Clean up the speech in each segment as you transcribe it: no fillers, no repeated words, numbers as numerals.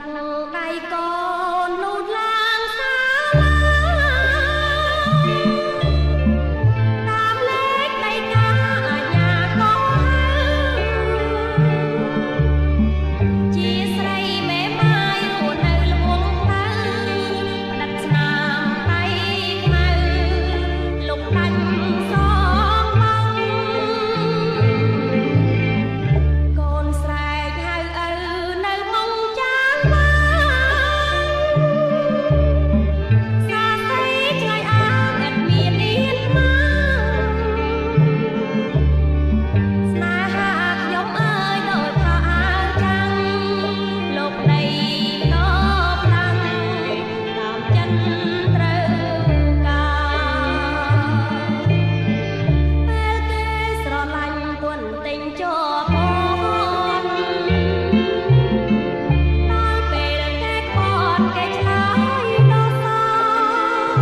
ដៃកូនលូតឡើងសាលាតាមលេខដីកាអាជ្ញាកោជាស្រីមេម៉ាយរស់នៅល្វងទៅផ្ដិតស្នាមដៃខ្មៅលុកដាច់សងបងកូនស្រែកហៅឪនៅមុងចានបាសាស្ត្រីឆ្លើយអាងឥតមានអៀនមកស្នេហាខ្ញុំអើយដូចខោអាវចាំងលោកដីតបឡើងតាមចិនត្រូវការពេលគេស្រឡាញ់គន់ទិញជាប់អូនដល់ពេលគេខ្វត់គេឆ្លើយដោះសរ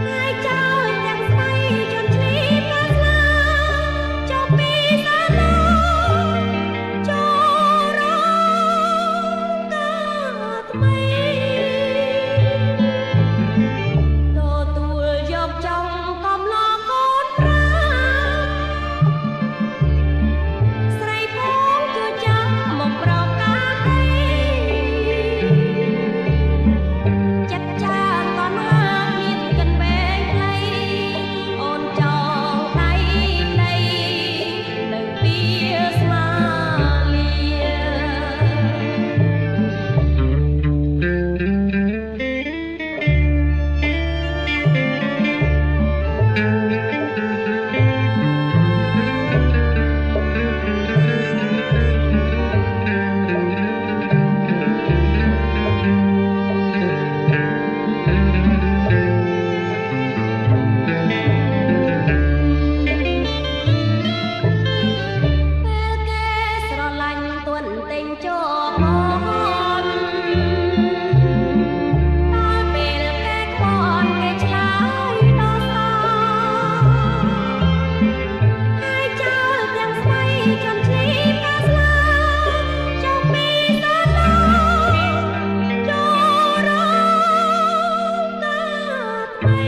ហើយចោលទាំងស្ដីជន់ឈ្លីផ្កាស្លាចុះពីសាលាចូលរោងការថ្មីទទួលយកចង់កំឡងកូនប្រាស្រីផងជួយចាប់មកប្រកាសដីចិត្តចាតនហាមានកិនបែងខ្លីអូនចងដៃដីនៅពីស្មាលាពេលគេស្រឡាញ់ទន់ទិញជាប់អូនដល់ពេលគេខ្វត់គេឆ្លើយដោះសរហើយចោលទាំងស្ដីជន់ឈ្លីផ្កាស្លាចុះពីសាលាចូលរោងការថ្មី